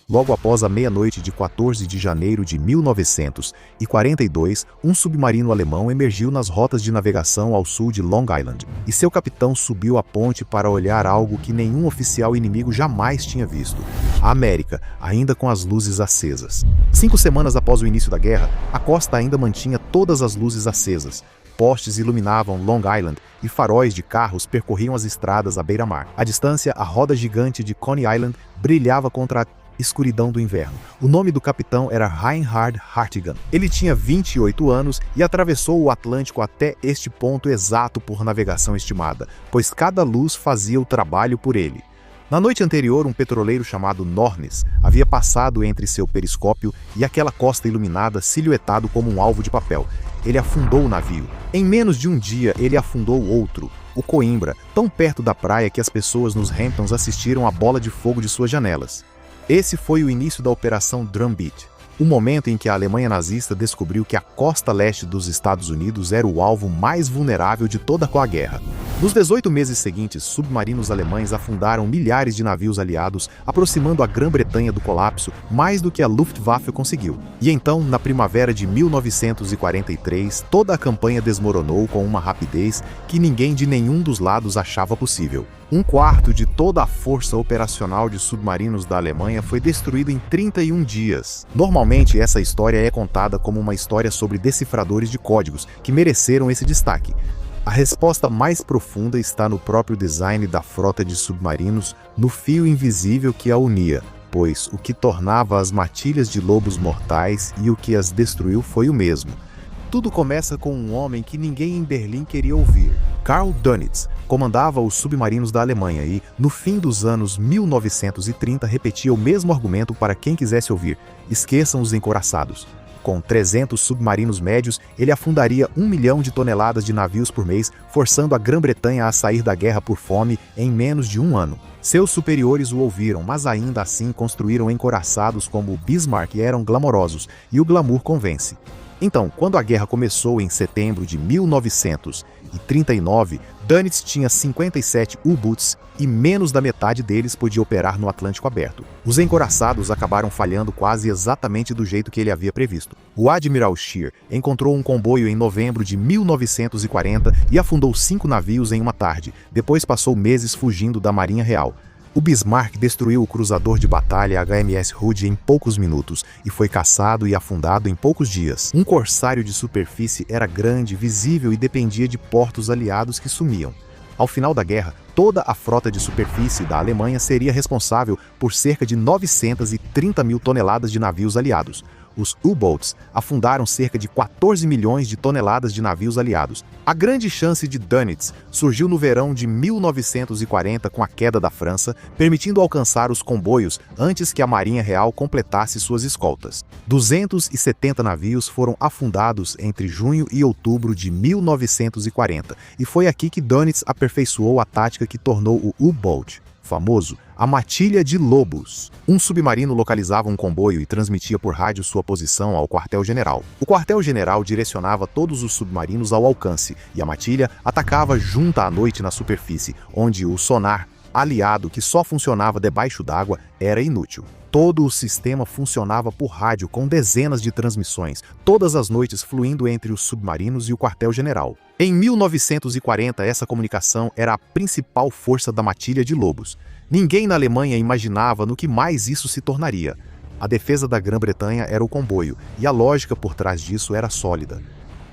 Logo após a meia-noite de 14 de janeiro de 1942, um submarino alemão emergiu nas rotas de navegação ao sul de Long Island, e seu capitão subiu a ponte para olhar algo que nenhum oficial inimigo jamais tinha visto: a América, ainda com as luzes acesas. 5 semanas após o início da guerra, a costa ainda mantinha todas as luzes acesas. Postes iluminavam Long Island e faróis de carros percorriam as estradas à beira-mar. À distância, a roda gigante de Coney Island brilhava contra a escuridão do inverno. O nome do capitão era Reinhard Hartigan. Ele tinha 28 anos e atravessou o Atlântico até este ponto exato por navegação estimada, pois cada luz fazia o trabalho por ele. Na noite anterior, um petroleiro chamado Nornes havia passado entre seu periscópio e aquela costa iluminada silhuetado como um alvo de papel. Ele afundou o navio. Em menos de um dia, ele afundou outro, o Coimbra, tão perto da praia que as pessoas nos Hamptons assistiram à bola de fogo de suas janelas. Esse foi o início da Operação Drumbeat, o momento em que a Alemanha nazista descobriu que a costa leste dos Estados Unidos era o alvo mais vulnerável de toda a guerra. Nos 18 meses seguintes, submarinos alemães afundaram milhares de navios aliados, aproximando a Grã-Bretanha do colapso mais do que a Luftwaffe conseguiu. E então, na primavera de 1943, toda a campanha desmoronou com uma rapidez que ninguém de nenhum dos lados achava possível. 1/4 de toda a força operacional de submarinos da Alemanha foi destruído em 31 dias. Normalmente, essa história é contada como uma história sobre decifradores de códigos, que mereceram esse destaque. A resposta mais profunda está no próprio design da frota de submarinos, no fio invisível que a unia, pois o que tornava as matilhas de lobos mortais e o que as destruiu foi o mesmo. Tudo começa com um homem que ninguém em Berlim queria ouvir. Karl Dönitz comandava os submarinos da Alemanha e, no fim dos anos 1930, repetia o mesmo argumento para quem quisesse ouvir: esqueçam os encouraçados. Com 300 submarinos médios, ele afundaria 1 milhão de toneladas de navios por mês, forçando a Grã-Bretanha a sair da guerra por fome em menos de um ano. Seus superiores o ouviram, mas ainda assim construíram encouraçados como o Bismarck e eram glamourosos, e o glamour convence. Então, quando a guerra começou em setembro de 1939, Dönitz tinha 57 U-Boots e menos da metade deles podia operar no Atlântico aberto. Os encouraçados acabaram falhando quase exatamente do jeito que ele havia previsto. O Admiral Scheer encontrou um comboio em novembro de 1940 e afundou 5 navios em uma tarde. Depois passou meses fugindo da Marinha Real. O Bismarck destruiu o cruzador de batalha HMS Hood em poucos minutos e foi caçado e afundado em poucos dias. Um corsário de superfície era grande, visível e dependia de portos aliados que sumiam. Ao final da guerra, toda a frota de superfície da Alemanha seria responsável por cerca de 930 mil toneladas de navios aliados. Os U-Boats afundaram cerca de 14 milhões de toneladas de navios aliados. A grande chance de Dönitz surgiu no verão de 1940 com a queda da França, permitindo alcançar os comboios antes que a Marinha Real completasse suas escoltas. 270 navios foram afundados entre junho e outubro de 1940, e foi aqui que Dönitz aperfeiçoou a tática que tornou o U-Boat famoso, a matilha de lobos. Um submarino localizava um comboio e transmitia por rádio sua posição ao quartel-general. O quartel-general direcionava todos os submarinos ao alcance, e a matilha atacava junta à noite na superfície, onde o sonar aliado, que só funcionava debaixo d'água, era inútil. Todo o sistema funcionava por rádio com dezenas de transmissões, todas as noites fluindo entre os submarinos e o quartel-general. Em 1940, essa comunicação era a principal força da matilha de lobos. Ninguém na Alemanha imaginava no que mais isso se tornaria. A defesa da Grã-Bretanha era o comboio, e a lógica por trás disso era sólida.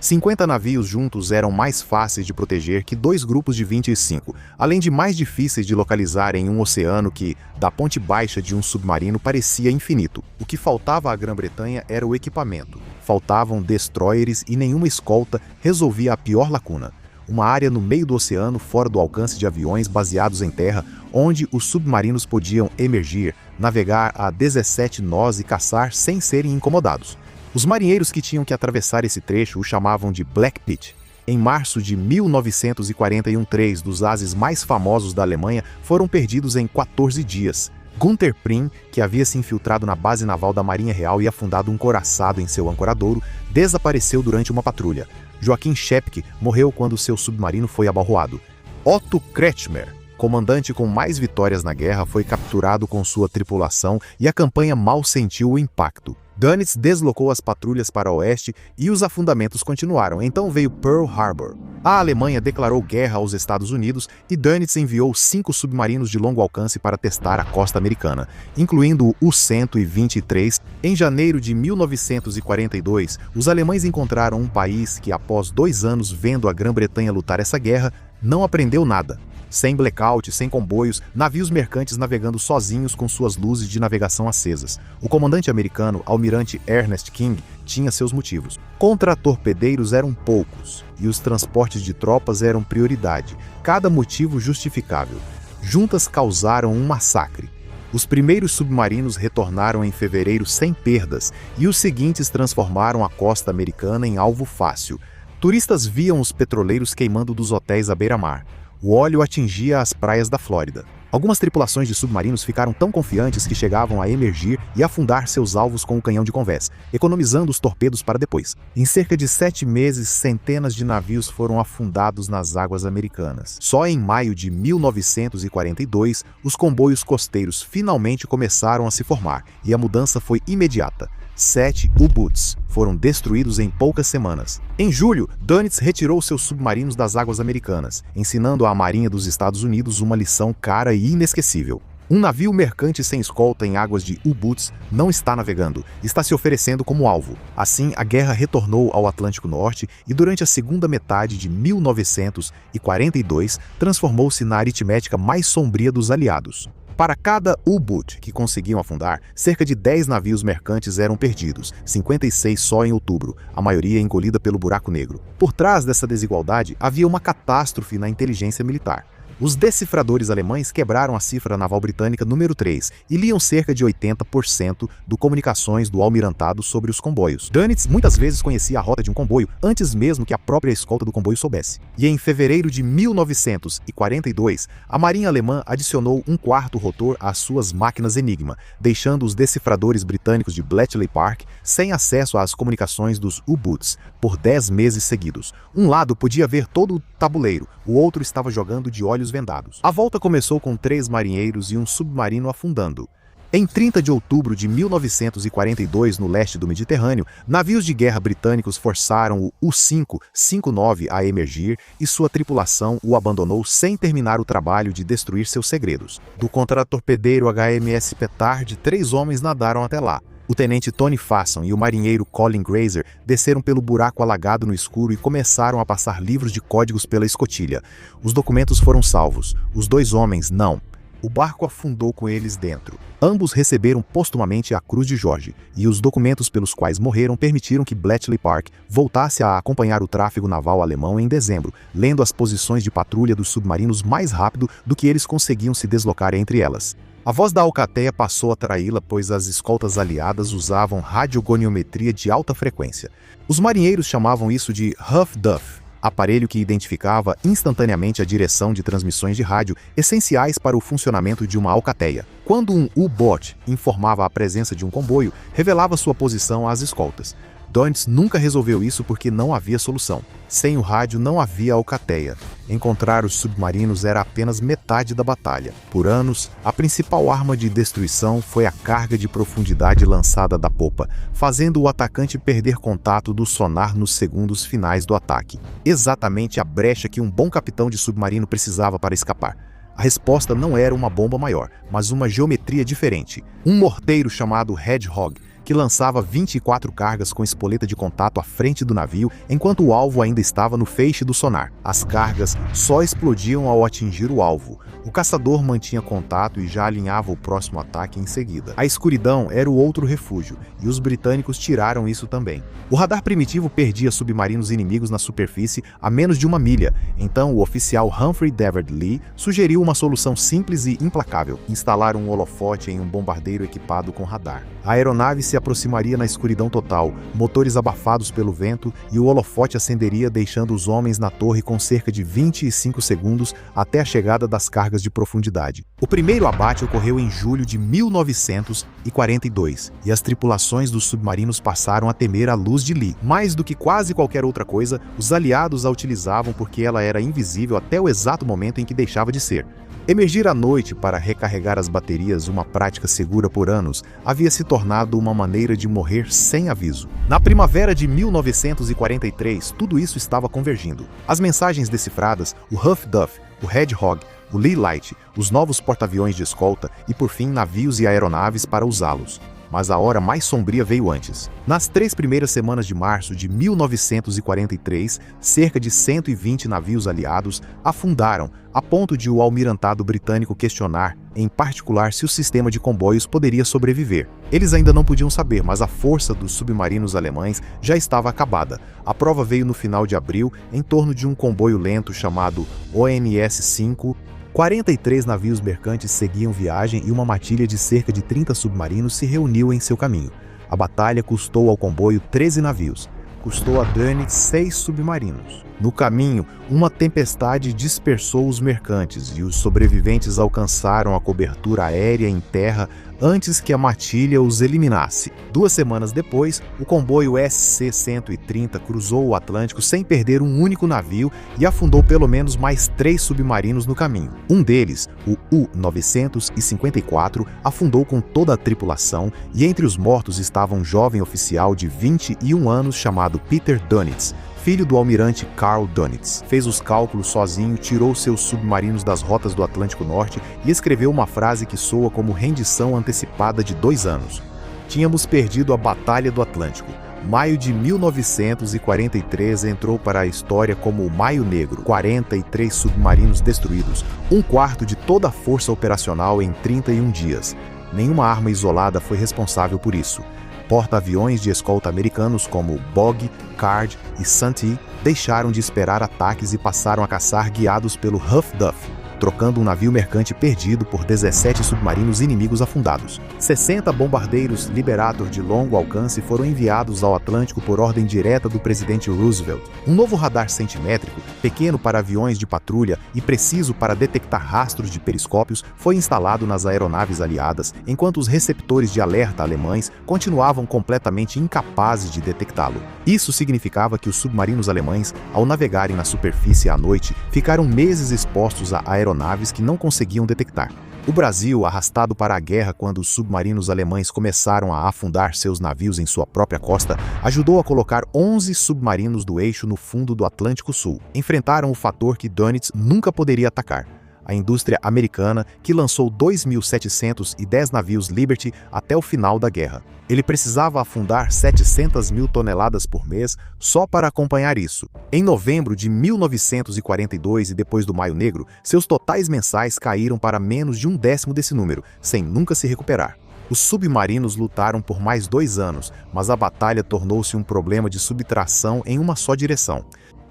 50 navios juntos eram mais fáceis de proteger que 2 grupos de 25, além de mais difíceis de localizar em um oceano que, da ponte baixa de um submarino, parecia infinito. O que faltava à Grã-Bretanha era o equipamento. Faltavam destroyers e nenhuma escolta resolvia a pior lacuna: uma área no meio do oceano, fora do alcance de aviões baseados em terra, onde os submarinos podiam emergir, navegar a 17 nós e caçar sem serem incomodados. Os marinheiros que tinham que atravessar esse trecho o chamavam de Black Pit. Em março de 1941, 3 dos ases mais famosos da Alemanha foram perdidos em 14 dias. Günther Prim, que havia se infiltrado na base naval da Marinha Real e afundado um couraçado em seu ancoradouro, desapareceu durante uma patrulha. Joachim Schepke morreu quando seu submarino foi abalroado. Otto Kretschmer, comandante com mais vitórias na guerra, foi capturado com sua tripulação e a campanha mal sentiu o impacto. Dönitz deslocou as patrulhas para o oeste e os afundamentos continuaram. Então veio Pearl Harbor. A Alemanha declarou guerra aos Estados Unidos e Dönitz enviou 5 submarinos de longo alcance para testar a costa americana, incluindo o U-123. Em janeiro de 1942, os alemães encontraram um país que, após 2 anos vendo a Grã-Bretanha lutar essa guerra, não aprendeu nada. Sem blackout, sem comboios, navios mercantes navegando sozinhos com suas luzes de navegação acesas. O comandante americano, almirante Ernest King, tinha seus motivos. Contra-torpedeiros eram poucos, e os transportes de tropas eram prioridade, cada motivo justificável. Juntas causaram um massacre. Os primeiros submarinos retornaram em fevereiro sem perdas, e os seguintes transformaram a costa americana em alvo fácil. Turistas viam os petroleiros queimando dos hotéis à beira-mar. O óleo atingia as praias da Flórida. Algumas tripulações de submarinos ficaram tão confiantes que chegavam a emergir e afundar seus alvos com o canhão de convés, economizando os torpedos para depois. Em cerca de 7 meses, centenas de navios foram afundados nas águas americanas. Só em maio de 1942, os comboios costeiros finalmente começaram a se formar, e a mudança foi imediata. 7 U-Boots foram destruídos em poucas semanas. Em julho, Dönitz retirou seus submarinos das águas americanas, ensinando à Marinha dos Estados Unidos uma lição cara e inesquecível. Um navio mercante sem escolta em águas de U-Boots não está navegando, está se oferecendo como alvo. Assim, a guerra retornou ao Atlântico Norte e durante a segunda metade de 1942 transformou-se na aritmética mais sombria dos aliados. Para cada U-Boot que conseguiam afundar, cerca de 10 navios mercantes eram perdidos, 56 só em outubro, a maioria engolida pelo buraco negro. Por trás dessa desigualdade, havia uma catástrofe na inteligência militar. Os decifradores alemães quebraram a cifra naval britânica número 3 e liam cerca de 80% do comunicações do almirantado sobre os comboios. Dönitz muitas vezes conhecia a rota de um comboio antes mesmo que a própria escolta do comboio soubesse. E em fevereiro de 1942, a Marinha Alemã adicionou um 4º rotor às suas máquinas Enigma, deixando os decifradores britânicos de Bletchley Park sem acesso às comunicações dos U-Boots por 10 meses seguidos. Um lado podia ver todo o tabuleiro, o outro estava jogando de olhos vendados. A volta começou com 3 marinheiros e um submarino afundando. Em 30 de outubro de 1942, no leste do Mediterrâneo, navios de guerra britânicos forçaram o U-559 a emergir e sua tripulação o abandonou sem terminar o trabalho de destruir seus segredos. Do contratorpedeiro HMS Petard, 3 homens nadaram até lá. O tenente Tony Fasson e o marinheiro Colin Grazer desceram pelo buraco alagado no escuro e começaram a passar livros de códigos pela escotilha. Os documentos foram salvos, os 2 homens não. O barco afundou com eles dentro. Ambos receberam postumamente a Cruz de Jorge, e os documentos pelos quais morreram permitiram que Bletchley Park voltasse a acompanhar o tráfego naval alemão em dezembro, lendo as posições de patrulha dos submarinos mais rápido do que eles conseguiam se deslocar entre elas. A voz da alcateia passou a traí-la, pois as escoltas aliadas usavam radiogoniometria de alta frequência. Os marinheiros chamavam isso de Huff Duff, aparelho que identificava instantaneamente a direção de transmissões de rádio essenciais para o funcionamento de uma alcateia. Quando um U-Boot informava a presença de um comboio, revelava sua posição às escoltas. Dönitz nunca resolveu isso porque não havia solução. Sem o rádio não havia alcateia. Encontrar os submarinos era apenas metade da batalha. Por anos, a principal arma de destruição foi a carga de profundidade lançada da popa, fazendo o atacante perder contato do sonar nos segundos finais do ataque. Exatamente a brecha que um bom capitão de submarino precisava para escapar. A resposta não era uma bomba maior, mas uma geometria diferente. Um morteiro chamado Hedgehog, que lançava 24 cargas com espoleta de contato à frente do navio, enquanto o alvo ainda estava no feixe do sonar. As cargas só explodiam ao atingir o alvo. O caçador mantinha contato e já alinhava o próximo ataque em seguida. A escuridão era o outro refúgio, e os britânicos tiraram isso também. O radar primitivo perdia submarinos inimigos na superfície a menos de 1 milha, então o oficial Humphrey David Lee sugeriu uma solução simples e implacável: instalar um holofote em um bombardeiro equipado com radar. A aeronave se aproximaria na escuridão total, motores abafados pelo vento, e o holofote acenderia deixando os homens na torre com cerca de 25 segundos até a chegada das cargas de profundidade. O primeiro abate ocorreu em julho de 1942, e as tripulações dos submarinos passaram a temer a luz de Lee. Mais do que quase qualquer outra coisa, os aliados a utilizavam porque ela era invisível até o exato momento em que deixava de ser. Emergir à noite para recarregar as baterias, uma prática segura por anos, havia se tornado uma maneira de morrer sem aviso. Na primavera de 1943, tudo isso estava convergindo. As mensagens decifradas, o Huff Duff, o Hedgehog, o Lee Light, os novos porta-aviões de escolta e, por fim, navios e aeronaves para usá-los. Mas a hora mais sombria veio antes. Nas 3 primeiras semanas de março de 1943, cerca de 120 navios aliados afundaram, a ponto de o almirantado britânico questionar, em particular, se o sistema de comboios poderia sobreviver. Eles ainda não podiam saber, mas a força dos submarinos alemães já estava acabada. A prova veio no final de abril, em torno de um comboio lento chamado ONS-5. 43 navios mercantes seguiam viagem e uma matilha de cerca de 30 submarinos se reuniu em seu caminho. A batalha custou ao comboio 13 navios. Custou a Dönitz 6 submarinos. No caminho, uma tempestade dispersou os mercantes e os sobreviventes alcançaram a cobertura aérea em terra antes que a matilha os eliminasse. 2 semanas depois, o comboio SC-130 cruzou o Atlântico sem perder um único navio e afundou pelo menos mais 3 submarinos no caminho. Um deles, o U-954, afundou com toda a tripulação e entre os mortos estava um jovem oficial de 21 anos chamado Peter Dönitz, filho do almirante Karl Dönitz. Fez os cálculos sozinho, tirou seus submarinos das rotas do Atlântico Norte e escreveu uma frase que soa como rendição antecipada de 2 anos. Tínhamos perdido a Batalha do Atlântico. Maio de 1943 entrou para a história como o Maio Negro. 43 submarinos destruídos, 1/4 de toda a força operacional em 31 dias. Nenhuma arma isolada foi responsável por isso. Porta-aviões de escolta americanos como Bogg, Card e Santee deixaram de esperar ataques e passaram a caçar guiados pelo Huff Duff, trocando um navio mercante perdido por 17 submarinos inimigos afundados. 60 bombardeiros Liberator de longo alcance foram enviados ao Atlântico por ordem direta do presidente Roosevelt. Um novo radar centimétrico, pequeno para aviões de patrulha e preciso para detectar rastros de periscópios, foi instalado nas aeronaves aliadas, enquanto os receptores de alerta alemães continuavam completamente incapazes de detectá-lo. Isso significava que os submarinos alemães, ao navegarem na superfície à noite, ficaram meses expostos a aeronaves que não conseguiam detectar. O Brasil, arrastado para a guerra quando os submarinos alemães começaram a afundar seus navios em sua própria costa, ajudou a colocar 11 submarinos do eixo no fundo do Atlântico Sul. Enfrentaram o fator que Dönitz nunca poderia atacar: a indústria americana, que lançou 2.710 navios Liberty até o final da guerra. Ele precisava afundar 700 mil toneladas por mês só para acompanhar isso. Em novembro de 1942 e depois do Maio Negro, seus totais mensais caíram para menos de 1/10 desse número, sem nunca se recuperar. Os submarinos lutaram por mais 2 anos, mas a batalha tornou-se um problema de subtração em uma só direção.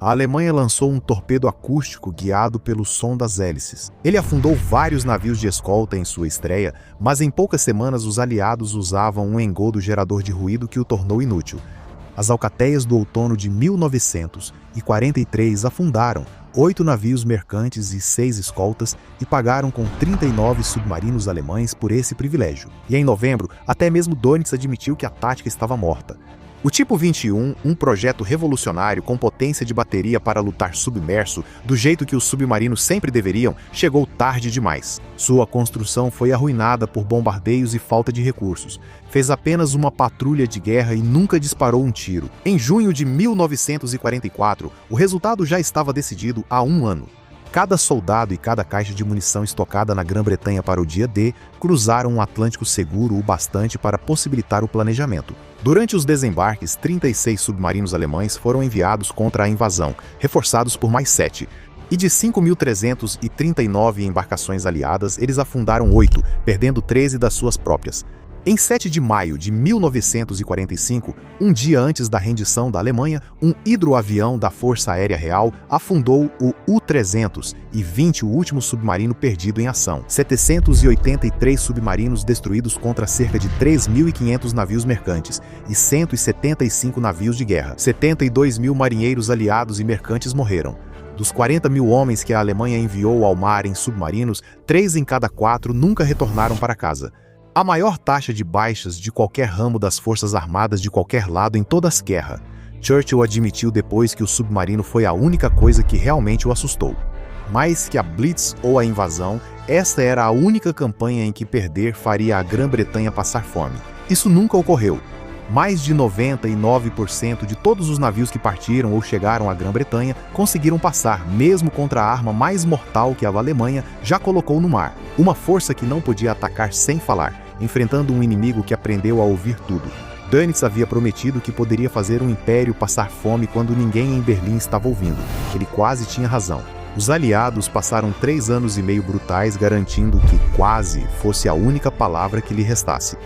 A Alemanha lançou um torpedo acústico guiado pelo som das hélices. Ele afundou vários navios de escolta em sua estreia, mas em poucas semanas os aliados usavam um engodo gerador de ruído que o tornou inútil. As alcateias do outono de 1943 afundaram 8 navios mercantes e 6 escoltas e pagaram com 39 submarinos alemães por esse privilégio. E em novembro, até mesmo Dönitz admitiu que a tática estava morta. O Tipo 21, um projeto revolucionário com potência de bateria para lutar submerso, do jeito que os submarinos sempre deveriam, chegou tarde demais. Sua construção foi arruinada por bombardeios e falta de recursos. Fez apenas uma patrulha de guerra e nunca disparou um tiro. Em junho de 1944, o resultado já estava decidido há 1 ano. Cada soldado e cada caixa de munição estocada na Grã-Bretanha para o dia D cruzaram um Atlântico seguro o bastante para possibilitar o planejamento. Durante os desembarques, 36 submarinos alemães foram enviados contra a invasão, reforçados por mais 7. E de 5.339 embarcações aliadas, eles afundaram 8, perdendo 13 das suas próprias. Em 7 de maio de 1945, um dia antes da rendição da Alemanha, um hidroavião da Força Aérea Real afundou o U-300 e 20 o último submarino perdido em ação. 783 submarinos destruídos contra cerca de 3.500 navios mercantes e 175 navios de guerra. 72 mil marinheiros aliados e mercantes morreram. Dos 40 mil homens que a Alemanha enviou ao mar em submarinos, 3 em cada 4 nunca retornaram para casa. A maior taxa de baixas de qualquer ramo das forças armadas de qualquer lado em toda a guerra. Churchill admitiu depois que o submarino foi a única coisa que realmente o assustou. Mais que a Blitz ou a invasão, esta era a única campanha em que perder faria a Grã-Bretanha passar fome. Isso nunca ocorreu. Mais de 99% de todos os navios que partiram ou chegaram à Grã-Bretanha conseguiram passar, mesmo contra a arma mais mortal que a Alemanha já colocou no mar. Uma força que não podia atacar sem falar, enfrentando um inimigo que aprendeu a ouvir tudo. Dönitz havia prometido que poderia fazer um império passar fome quando ninguém em Berlim estava ouvindo. Ele quase tinha razão. Os aliados passaram 3 anos e meio brutais, garantindo que quase fosse a única palavra que lhe restasse.